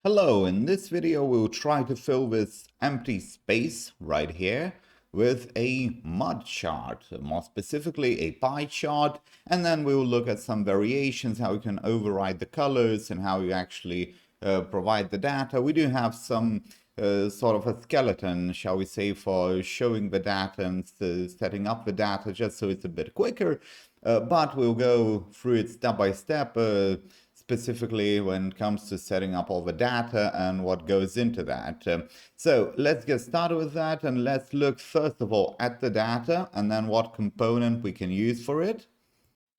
Hello, in this video we'll try to fill this empty space right here with a MudChart, more specifically a pie chart, and then we'll look at some variations, how you can override the colors and how you actually provide the data. We do have some sort of a skeleton, shall we say, for showing the data and setting up the data just so it's a bit quicker, but we'll go through it step by step. Specifically when it comes to setting up all the data and what goes into that. So let's get started with that, and let's look first of all at the data and then what component we can use for it.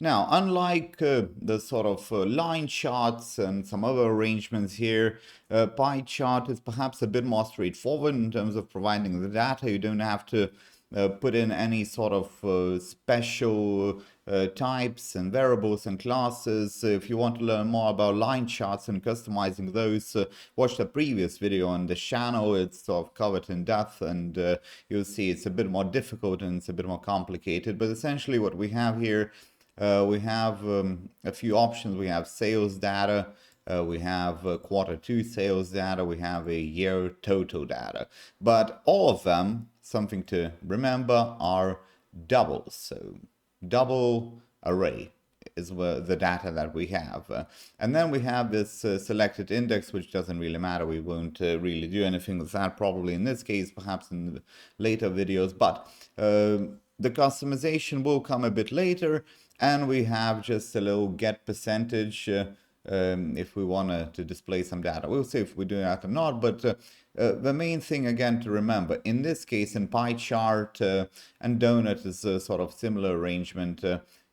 Now, unlike the sort of line charts and some other arrangements here, pie chart is perhaps a bit more straightforward in terms of providing the data. You don't have to put in any sort of special types and variables and classes. If you want to learn more about line charts and customizing those, watch the previous video on the channel. It's sort of covered in depth, and you'll see it's a bit more difficult and it's a bit more complicated. But essentially what we have here, we have a few options. We have sales data, we have Q2 sales data, we have a year total data. But all of them, something to remember, are doubles. So double array is the data that we have. And then we have this selected index, which doesn't really matter. We won't really do anything with that probably in this case, perhaps in the later videos. But the customization will come a bit later. And we have just a little get percentage if we want to display some data. We'll see if we do that or not, but the main thing again to remember, in this case in pie chart and donut is a sort of similar arrangement,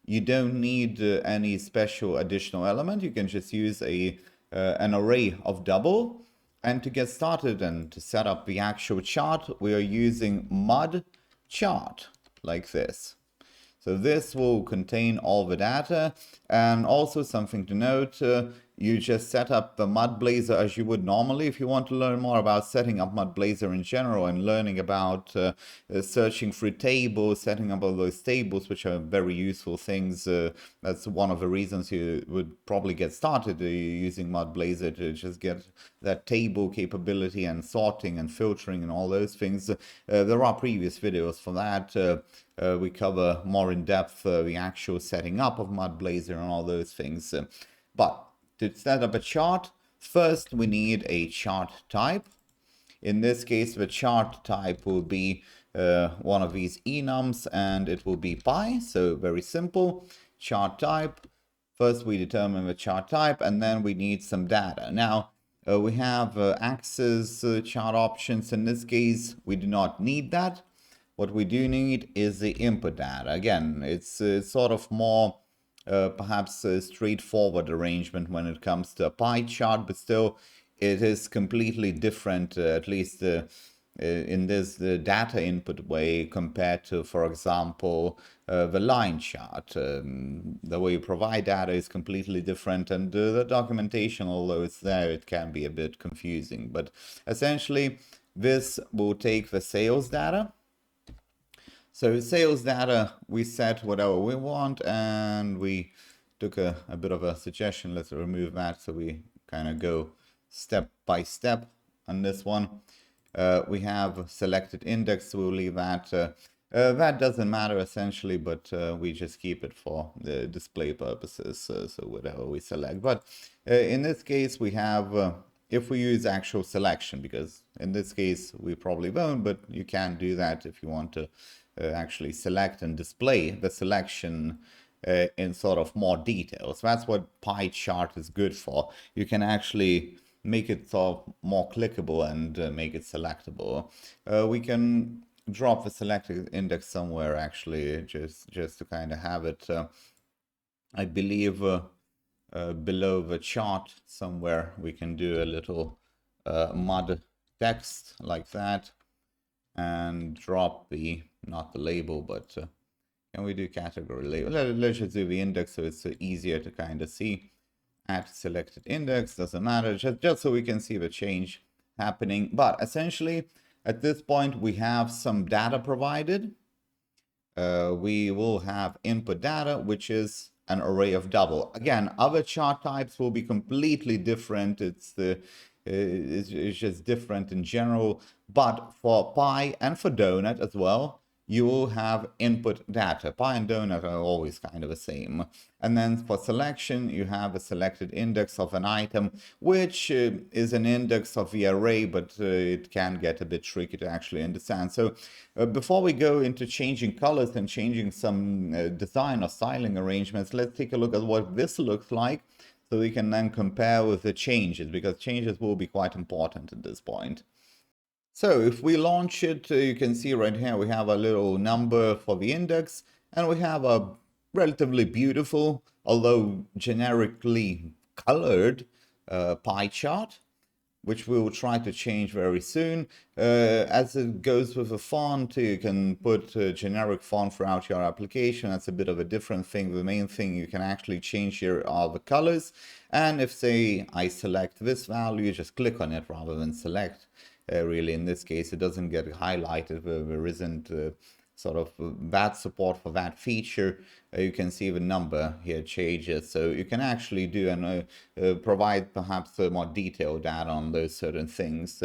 you don't need any special additional element. You can just use an array of double. And to get started and to set up the actual chart, we are using MudChart like this. So this will contain all the data, and also something to note, you just set up the MudBlazor as you would normally. If you want to learn more about setting up MudBlazor in general and learning about searching through tables, setting up all those tables, which are very useful things, that's one of the reasons you would probably get started using MudBlazor, to just get that table capability and sorting and filtering and all those things. There are previous videos for that. We cover more in depth the actual setting up of MudBlazor and all those things. But to set up a chart, first we need a chart type. In this case, the chart type will be one of these enums, and it will be pie. So very simple. Chart type. First we determine the chart type, and then we need some data. Now we have axes, chart options. In this case, we do not need that. What we do need is the input data. Again, it's sort of more perhaps a straightforward arrangement when it comes to a pie chart, but still it is completely different, at least in this data input way, compared to, for example, the line chart. The way you provide data is completely different, and the documentation, although it's there, it can be a bit confusing. But essentially, this will take the sales data. So sales data, we set whatever we want, and we took a bit of a suggestion. Let's remove that so we kind of go step by step on this one. We have selected index, so we'll leave that. That doesn't matter essentially, but we just keep it for the display purposes, so whatever we select. But in this case, we have, if we use actual selection, because in this case we probably won't, but you can do that if you want to actually select and display the selection in sort of more detail. So that's what pie chart is good for. You can actually make it sort of more clickable and make it selectable. We can drop the selected index somewhere actually, just to kind of have it, I believe below the chart somewhere we can do a little mud text like that, and drop the, not the label, but can we do category label? Let's just do the index so it's easier to kind of see. Add selected index, doesn't matter, just so we can see the change happening. But essentially at this point we have some data provided. We will have input data, which is an array of double. Again, other chart types will be completely different. It's It's just different in general. But for pi and for donut as well, you will have input data. Pi and donut are always kind of the same. And then for selection, you have a selected index of an item, which is an index of the array, but it can get a bit tricky to actually understand. So before we go into changing colors and changing some design or styling arrangements, let's take a look at what this looks like, so we can then compare with the changes, because changes will be quite important at this point. So if we launch it, you can see right here we have a little number for the index, and we have a relatively beautiful, although generically colored pie chart, which we will try to change very soon. As it goes with the font, you can put a generic font throughout your application. That's a bit of a different thing. The main thing you can actually change here are the colors. And if, say, I select this value, just click on it rather than select. Really, in this case, it doesn't get highlighted. There isn't sort of that support for that feature. You can see the number here changes, so you can actually do and provide perhaps more detailed data on those certain things.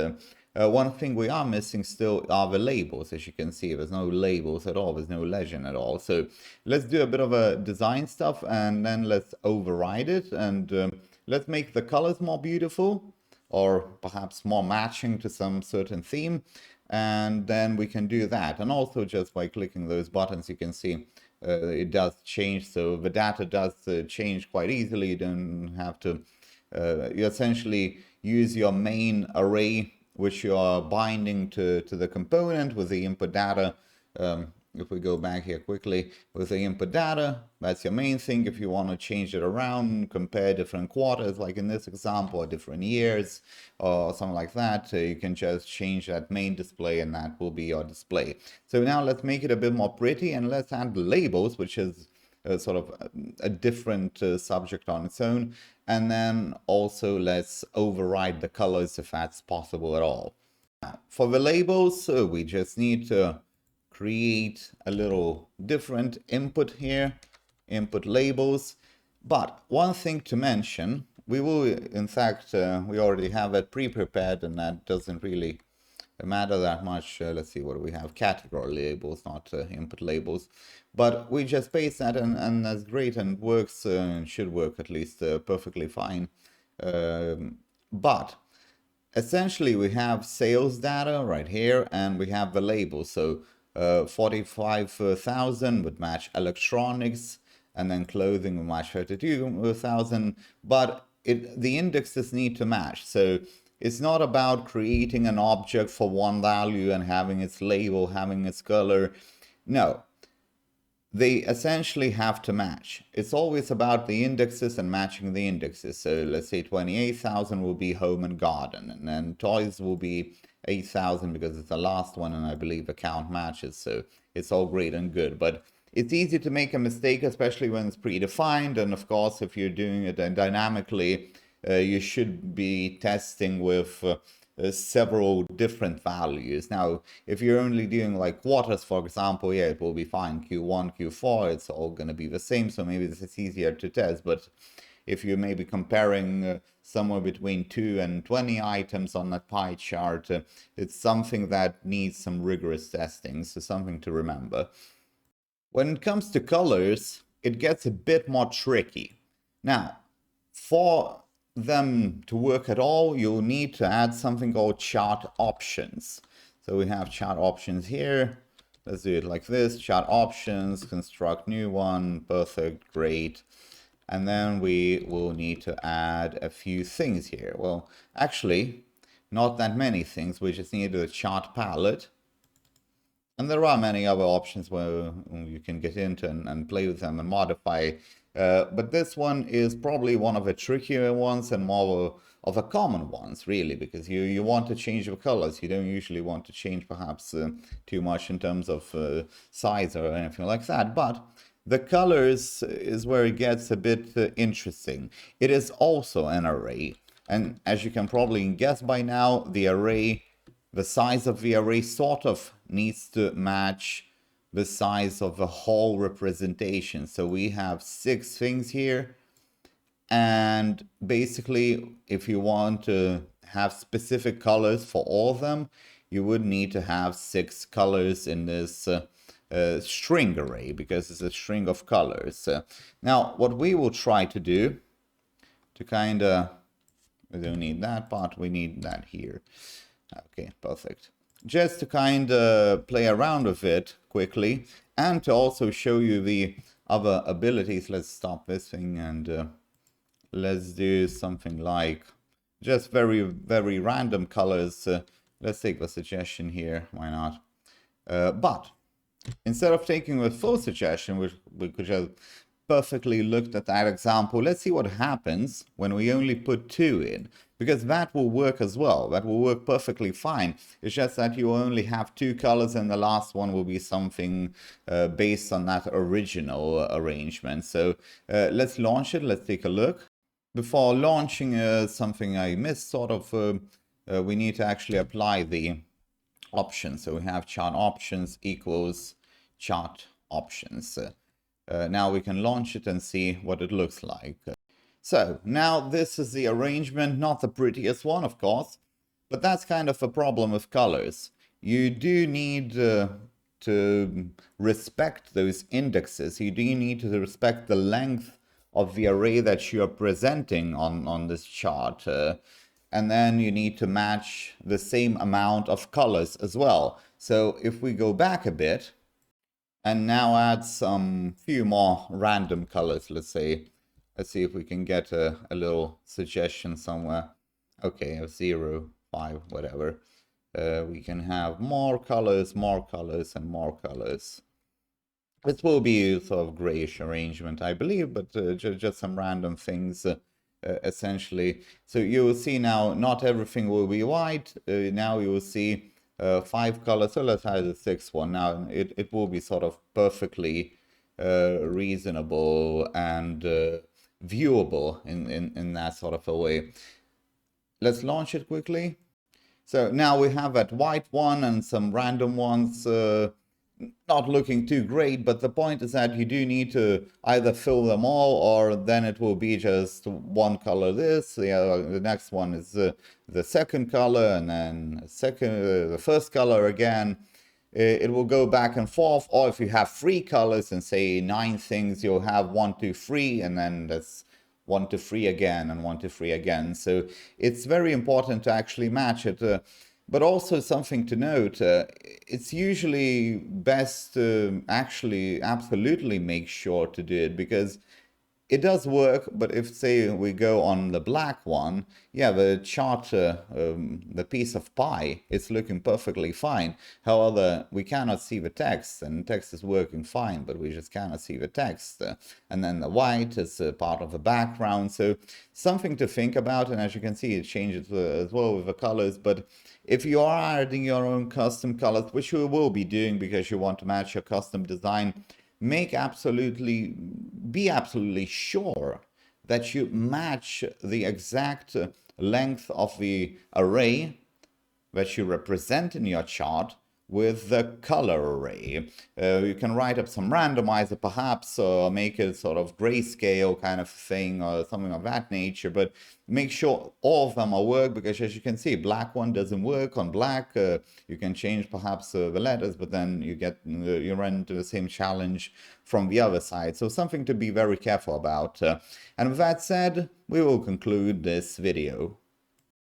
One thing we are missing still are the labels. As you can see, there's no labels at all, there's no legend at all. So let's do a bit of a design stuff, and then let's override it, and let's make the colors more beautiful, or perhaps more matching to some certain theme, and then we can do that. And also, just by clicking those buttons, you can see it does change, so the data does change quite easily. You don't have to you essentially use your main array, which you are binding to the component with the input data. If we go back here quickly with the input data, that's your main thing. If you want to change it around, compare different quarters, like in this example, or different years or something like that, you can just change that main display, and that will be your display. So now let's make it a bit more pretty, and let's add labels, which is sort of a different subject on its own. And then also let's override the colors if that's possible at all. Now, for the labels, we just need to create a little different input here, input labels. But one thing to mention, we will, in fact, we already have it pre-prepared, and that doesn't really matter that much. Let's see, what do we have? Category labels, not input labels. But we just paste that, and that's great, and works, should work at least perfectly fine. But essentially, we have sales data right here, and we have the label. So 45,000 would match electronics, and then clothing would match 32,000. But the indexes need to match. So it's not about creating an object for one value and having its label, having its color. No, they essentially have to match. It's always about the indexes and matching the indexes. So let's say 28,000 will be home and garden, and then toys will be 8,000 because it's the last one, and I believe the count matches. So it's all great and good, but it's easy to make a mistake, especially when it's predefined. And of course, if you're doing it dynamically, you should be testing with several different values. Now, if you're only doing like quarters, for example, yeah, it will be fine. Q1, Q4, it's all going to be the same, so maybe this is easier to test. But if you may be comparing somewhere between 2 and 20 items on that pie chart, it's something that needs some rigorous testing, so something to remember. When it comes to colors, it gets a bit more tricky. Now, for them to work at all, you'll need to add something called chart options. So we have chart options here. Let's do it like this: chart options, construct new one, perfect, great. And then we will need to add a few things here. Well, actually, not that many things. We just need the chart palette. And there are many other options where you can get into and play with them and modify. But this one is probably one of the trickier ones and more of a common ones, really, because you want to change the colors. You don't usually want to change perhaps too much in terms of size or anything like that. But the colors is where it gets a bit interesting. It is also an array. And as you can probably guess by now, the size of the array sort of needs to match the size of the whole representation. So we have 6 things here, And basically, if you want to have specific colors for all of them, you would need to have 6 colors in this string array, because it's a string of colors. Now, what we will try to do to kind of, we don't need that part, we need that here. Okay, perfect. Just to kind of play around with it quickly, and to also show you the other abilities. Let's stop this thing and let's do something like just very, very random colors. Let's take the suggestion here, why not? But instead of taking the full suggestion, which we could just perfectly looked at that example, let's see what happens when we only put 2 in, because that will work as well. That will work perfectly fine. It's just that you only have 2 colors and the last one will be something based on that original arrangement. So let's launch it. Let's take a look. Before launching something I missed sort of, we need to actually apply the options. So we have chart options equals chart options. Now we can launch it and see what it looks like. So now this is the arrangement, not the prettiest one, of course, but that's kind of a problem with colors. You do need to respect those indexes. You do need to respect the length of the array that you are presenting on this chart. And then you need to match the same amount of colors as well. So if we go back a bit, and now add some few more random colors, let's say. Let's see if we can get a little suggestion somewhere. Okay, 0, 5, whatever. We can have more colors, and more colors. This will be sort of grayish arrangement, I believe, but just some random things, essentially. So you will see now, not everything will be white. Now you will see 5 colors, so let's add the 6th one. Now it will be sort of perfectly reasonable and viewable in that sort of a way. Let's launch it quickly. So now we have that white one and some random ones, not looking too great, but the point is that you do need to either fill them all, or then it will be just one color this, the next one is the second color, and then the first color again. It will go back and forth, or if you have 3 colors and say 9 things, you'll have 1, 2, 3, and then that's 1 to 3 again, and 1 to 3 again. So it's very important to actually match it. But also something to note, it's usually best to actually absolutely make sure to do it, because it does work. But if, say, we go on the black one, yeah, the chart, the piece of pie is looking perfectly fine. However, we cannot see the text, and text is working fine, but we just cannot see the text. And then the white is part of the background. So something to think about. And as you can see, it changes as well with the colors. But if you are adding your own custom colors, which you will be doing because you want to match your custom design, be absolutely sure that you match the exact length of the array that you represent in your chart with the color array. You can write up some randomizer perhaps, or make it sort of grayscale kind of thing, or something of that nature, but make sure all of them are work, because as you can see, black one doesn't work on black. You can change perhaps the letters, but then you run into the same challenge from the other side. So something to be very careful about. And with that said, we will conclude this video.